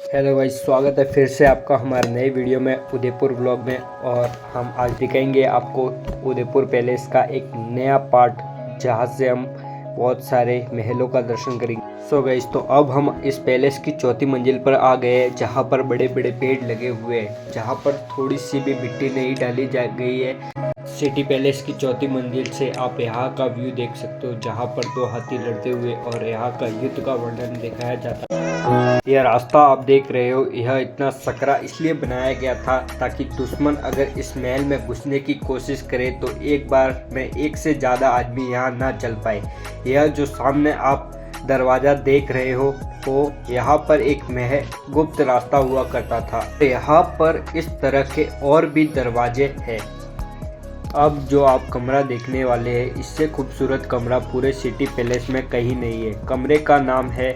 Hello भाई, स्वागत है फिर से आपका हमारे नए वीडियो में उदयपुर व्लॉग में। और हम आज दिखाएंगे आपको उदयपुर पैलेस का एक नया पार्ट, जहां से हम बहुत सारे महलों का दर्शन करेंगे। सो गाइस, तो अब हम इस पैलेस की चौथी मंजिल पर आ गए हैं, जहां पर बड़े बड़े पेड़ लगे हुए हैं, जहां पर थोड़ी सी भी मिट्टी नहीं डाली जा गई है। सिटी पैलेस की चौथी मंजिल से आप यहाँ का व्यू देख सकते हो, जहाँ पर दो हाथी लड़ते हुए और यहाँ का युद्ध का वर्णन दिखाया जाता है। यह रास्ता आप देख रहे हो, यह इतना सकरा इसलिए बनाया गया था ताकि दुश्मन अगर इस महल में घुसने की कोशिश करे तो एक बार में एक से ज़्यादा आदमी यहाँ ना चल पाए। यह जो सामने आप दरवाज़ा देख रहे हो, तो यहाँ पर एक महल गुप्त रास्ता हुआ करता था। यहाँ पर इस तरह के और भी दरवाजे हैं। अब जो आप कमरा देखने वाले हैं, इससे खूबसूरत कमरा पूरे सिटी पैलेस में कहीं नहीं है। कमरे का नाम है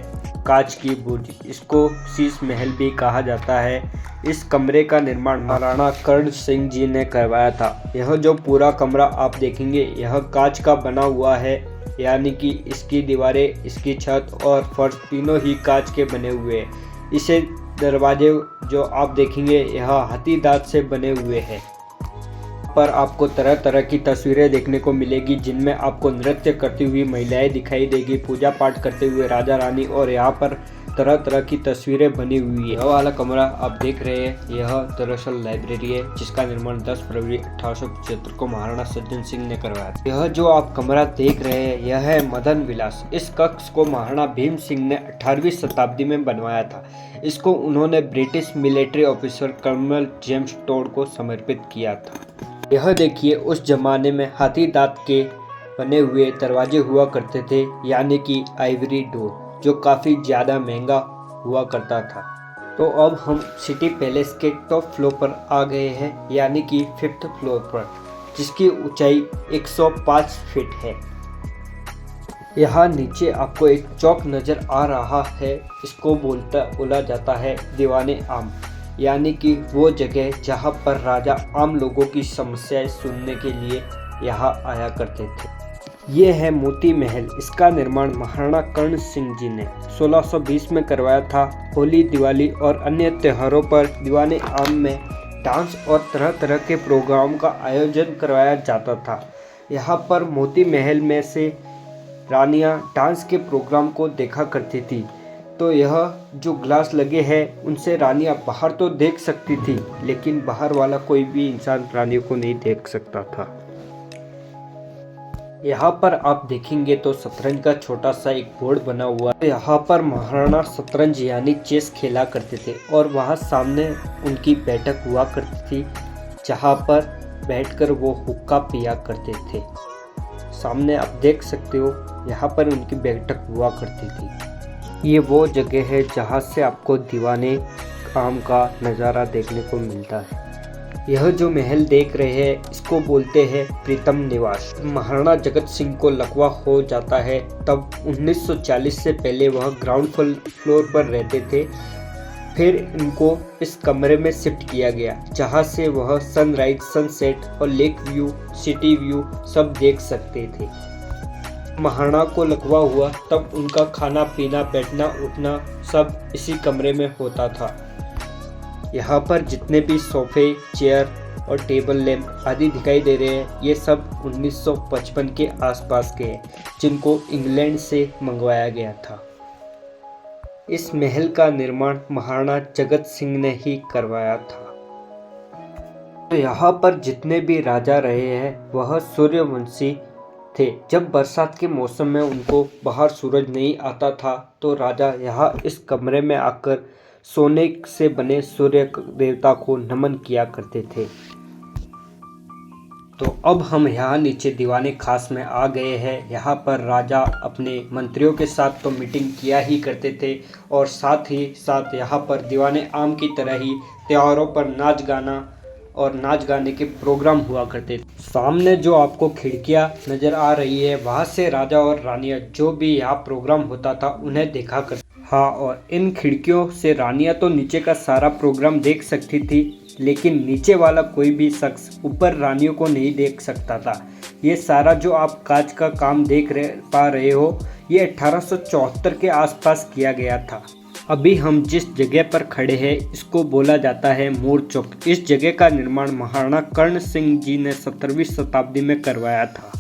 कांच की बुर्ज, इसको शीश महल भी कहा जाता है। इस कमरे का निर्माण महाराणा कर्ण सिंह जी ने करवाया था। यह जो पूरा कमरा आप देखेंगे, यह कांच का बना हुआ है, यानी कि इसकी दीवारें, इसकी छत और फर्श तीनों ही कांच के बने हुए हैं। इसे दरवाजे जो आप देखेंगे, यह हाथी दांत से बने हुए हैं। पर आपको तरह तरह की तस्वीरें देखने को मिलेगी, जिनमें आपको नृत्य करती हुई महिलाएं दिखाई देगी, पूजा पाठ करते हुए राजा रानी, और यहाँ पर तरह तरह की तस्वीरें बनी हुई है। यह वाला कमरा आप देख रहे हैं, यह दरअसल लाइब्रेरी है, जिसका निर्माण 10 फरवरी 1875 को महाराणा सज्जन सिंह ने करवाया था। यह जो आप कमरा देख रहे हैं, यह है मदन विलास। इस कक्ष को महाराणा भीम सिंह ने 18वीं शताब्दी में बनवाया था। इसको उन्होंने British military officer colonel James Tod को समर्पित किया था। यह देखिए, उस जमाने में हाथी दांत के बने हुए दरवाजे हुआ करते थे, यानी कि आइवरी डोर, जो काफ़ी ज़्यादा महंगा हुआ करता था। तो अब हम सिटी पैलेस के टॉप फ्लोर पर आ गए हैं, यानी कि 5th फ्लोर पर, जिसकी ऊंचाई 105 फीट है। यहाँ नीचे आपको एक चौक नज़र आ रहा है, इसको बोला जाता है दीवाने आम, यानी कि वो जगह जहाँ पर राजा आम लोगों की समस्याएं सुनने के लिए यहाँ आया करते थे। ये है मोती महल। इसका निर्माण महाराणा कर्ण सिंह जी ने 1620 में करवाया था। होली, दिवाली और अन्य त्योहारों पर दीवाने आम में डांस और तरह तरह के प्रोग्राम का आयोजन करवाया जाता था। यहाँ पर मोती महल में से रानियाँ डांस के प्रोग्राम को देखा करती थी। तो यह जो ग्लास लगे हैं, उनसे रानियां बाहर तो देख सकती थी, लेकिन बाहर वाला कोई भी इंसान रानियों को नहीं देख सकता था। यहाँ पर आप देखेंगे तो शतरंज का छोटा सा एक बोर्ड बना हुआ है। यहाँ पर महाराणा शतरंज यानी चेस खेला करते थे, और वहाँ सामने उनकी बैठक हुआ करती थी, जहाँ पर बैठकर वो हुक्का पिया करते थे। सामने आप देख सकते हो, यहाँ पर उनकी बैठक हुआ करती थी। ये वो जगह है जहाँ से आपको दीवाने आम का नज़ारा देखने को मिलता है। यह जो महल देख रहे हैं, इसको बोलते हैं प्रीतम निवास। महाराणा जगत सिंह को लकवा हो जाता है, तब 1940 से पहले वह ग्राउंड फ्लोर पर रहते थे। फिर इनको इस कमरे में शिफ्ट किया गया, जहाँ से वह सनराइज, सनसेट और लेक व्यू, सिटी व्यू सब देख सकते थे। महाराणा को लकवा हुआ तब उनका खाना पीना, बैठना उठना सब इसी कमरे में होता था। यहाँ पर जितने भी सोफे, चेयर और टेबल लैंप आदि दिखाई दे रहे हैं, ये सब 1955 के आसपास के हैं, जिनको इंग्लैंड से मंगवाया गया था। इस महल का निर्माण महाराणा जगत सिंह ने ही करवाया था। तो यहाँ पर जितने भी राजा रहे हैं, वह सूर्यवंशी थे। जब बरसात के मौसम में उनको बाहर सूरज नहीं आता था, तो राजा यहाँ इस कमरे में आकर सोने से बने सूर्य देवता को नमन किया करते थे। तो अब हम यहाँ नीचे दीवाने खास में आ गए हैं। यहाँ पर राजा अपने मंत्रियों के साथ तो मीटिंग किया ही करते थे, और साथ ही साथ यहाँ पर दीवाने आम की तरह ही त्योहारों पर नाच गाने के प्रोग्राम हुआ करते थे। सामने जो आपको खिड़कियां नजर आ रही है, वहां से राजा और रानियां जो भी यहाँ प्रोग्राम होता था उन्हें देखा करते। हाँ, और इन खिड़कियों से रानियां तो नीचे का सारा प्रोग्राम देख सकती थी, लेकिन नीचे वाला कोई भी शख्स ऊपर रानियों को नहीं देख सकता था। ये सारा जो आप कांच का काम पा रहे हो, ये 1874 के आसपास किया गया था। अभी हम जिस जगह पर खड़े हैं इसको बोला जाता है मोर चौक। इस जगह का निर्माण महाराणा कर्ण सिंह जी ने 17वीं शताब्दी में करवाया था।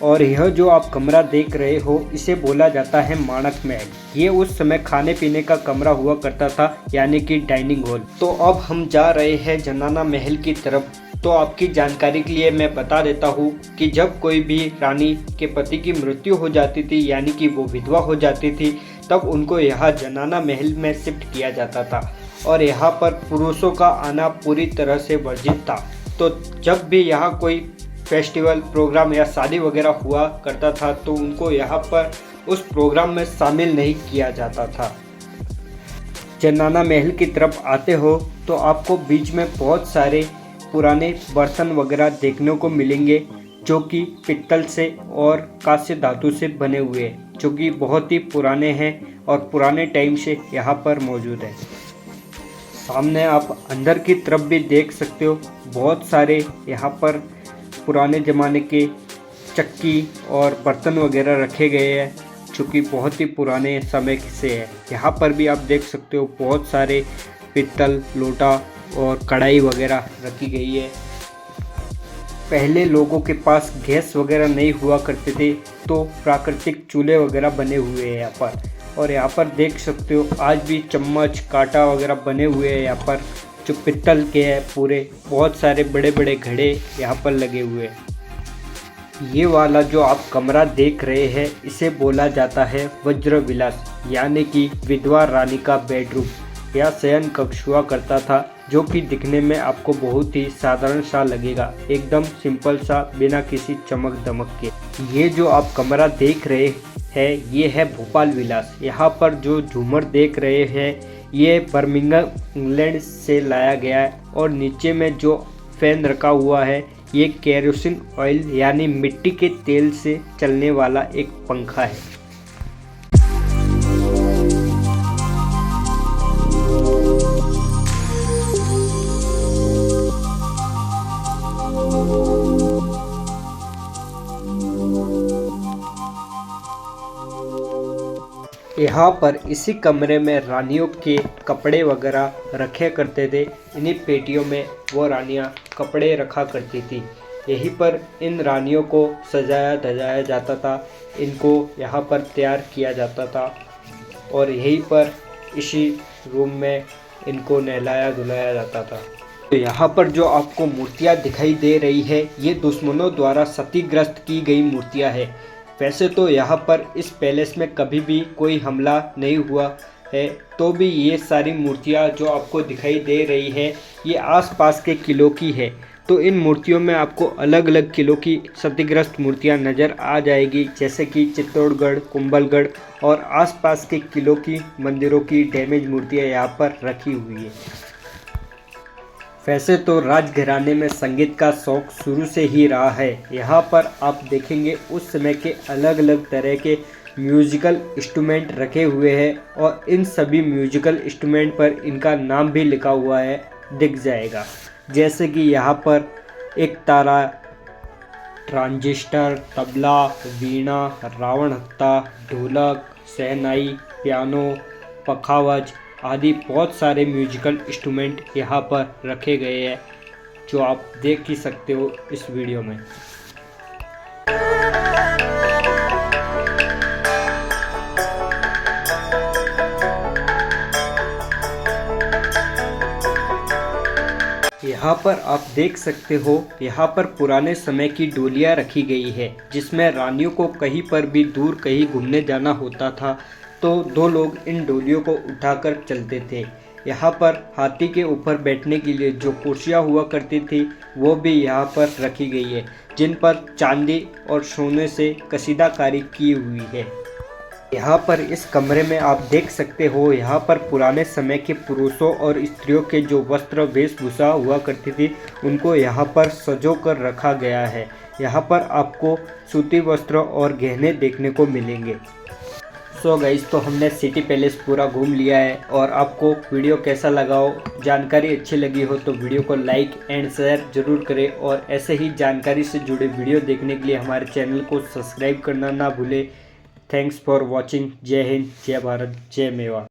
और यह जो आप कमरा देख रहे हो इसे बोला जाता है माणक महल। ये उस समय खाने पीने का कमरा हुआ करता था, यानी कि डाइनिंग हॉल। तो अब हम जा रहे हैं जनाना महल की तरफ। तो आपकी जानकारी के लिए मैं बता देता हूँ कि जब कोई भी रानी के पति की मृत्यु हो जाती थी, यानी कि वो विधवा हो जाती थी, तब उनको यहाँ जनाना महल में शिफ्ट किया जाता था और यहाँ पर पुरुषों का आना पूरी तरह से वर्जित था। तो जब भी यहाँ कोई फेस्टिवल प्रोग्राम या शादी वगैरह हुआ करता था तो उनको यहाँ पर उस प्रोग्राम में शामिल नहीं किया जाता था। जनाना महल की तरफ आते हो तो आपको बीच में बहुत सारे पुराने बर्तन वगैरह देखने को मिलेंगे जो कि पित्तल से और कांस्य धातु से बने हुए हैं, जो कि बहुत ही पुराने हैं और पुराने टाइम से यहाँ पर मौजूद है। सामने आप अंदर की तरफ भी देख सकते हो, बहुत सारे यहाँ पर पुराने ज़माने के चक्की और बर्तन वगैरह रखे गए हैं जो कि बहुत ही पुराने समय से है। यहाँ पर भी आप देख सकते हो बहुत सारे पित्तल, लोटा और कढ़ाई वगैरह रखी गई है। पहले लोगों के पास गैस वगैरह नहीं हुआ करते थे तो प्राकृतिक चूल्हे वगैरह बने हुए हैं यहाँ पर। और यहाँ पर देख सकते हो आज भी चम्मच, कांटा वगैरह बने हुए हैं यहाँ पर, जो पित्तल के हैं पूरे। बहुत सारे बड़े बड़े घड़े यहाँ पर लगे हुए हैं। ये वाला जो आप कमरा देख रहे हैं इसे बोला जाता है वज्र विलास, यानी कि विधवा रानी का बेडरूम या शयन कक्ष हुआ करता था, जो कि दिखने में आपको बहुत ही साधारण सा लगेगा, एकदम सिंपल सा, बिना किसी चमक दमक के। ये जो आप कमरा देख रहे हैं ये है भोपाल विलास। यहाँ पर जो झूमर देख रहे हैं ये बर्मिंघम इंग्लैंड से लाया गया है और नीचे में जो फैन रखा हुआ है ये केरोसिन ऑयल यानी मिट्टी के तेल से चलने वाला एक पंखा है। यहाँ पर इसी कमरे में रानियों के कपड़े वगैरह रखे करते थे। इन्हीं पेटियों में वो रानियाँ कपड़े रखा करती थी। यहीं पर इन रानियों को सजाया धजाया जाता था, इनको यहाँ पर तैयार किया जाता था और यहीं पर इसी रूम में इनको नहलाया धुलाया जाता था। तो यहाँ पर जो आपको मूर्तियाँ दिखाई दे रही है ये दुश्मनों द्वारा क्षतिग्रस्त की गई मूर्तियाँ है। वैसे तो यहाँ पर इस पैलेस में कभी भी कोई हमला नहीं हुआ है, तो भी ये सारी मूर्तियाँ जो आपको दिखाई दे रही है ये आसपास के किलों की है। तो इन मूर्तियों में आपको अलग अलग किलों की क्षतिग्रस्त मूर्तियाँ नज़र आ जाएगी, जैसे कि चित्तौड़गढ़, कुंभलगढ़ और आसपास के किलों की मंदिरों की डैमेज मूर्तियाँ यहाँ पर रखी हुई है। वैसे तो राजघराने में संगीत का शौक शुरू से ही रहा है। यहाँ पर आप देखेंगे उस समय के अलग अलग तरह के म्यूजिकल इंस्ट्रूमेंट रखे हुए हैं और इन सभी म्यूजिकल इंस्ट्रूमेंट पर इनका नाम भी लिखा हुआ है, दिख जाएगा। जैसे कि यहाँ पर एक तारा, ट्रांजिस्टर, तबला, वीणा, रावण हत्था, ढोलक, शहनाई, पियानो, पखावज आदि बहुत सारे म्यूजिकल इंस्ट्रूमेंट यहाँ पर रखे गए हैं, जो आप देख ही सकते हो इस वीडियो में। यहाँ पर आप देख सकते हो, यहाँ पर पुराने समय की डोलियाँ रखी गई है, जिसमें रानियों को कहीं पर भी दूर कहीं घूमने जाना होता था तो दो लोग इन डोलियों को उठाकर चलते थे। यहाँ पर हाथी के ऊपर बैठने के लिए जो कुर्सियाँ हुआ करती थी वो भी यहाँ पर रखी गई है, जिन पर चांदी और सोने से कशीदाकारी की हुई है। यहाँ पर इस कमरे में आप देख सकते हो, यहाँ पर पुराने समय के पुरुषों और स्त्रियों के जो वस्त्र वेशभूषा हुआ करती थी उनको यहाँ पर सजो कर रखा गया है। यहाँ पर आपको सूती वस्त्र और गहने देखने को मिलेंगे। सो गाइस, तो हमने सिटी पैलेस पूरा घूम लिया है और आपको वीडियो कैसा लगा हो, जानकारी अच्छी लगी हो तो वीडियो को लाइक एंड शेयर जरूर करें और ऐसे ही जानकारी से जुड़े वीडियो देखने के लिए हमारे चैनल को सब्सक्राइब करना ना भूलें। Thanks for watching. जय हिंद, जय भारत, जय मेवा।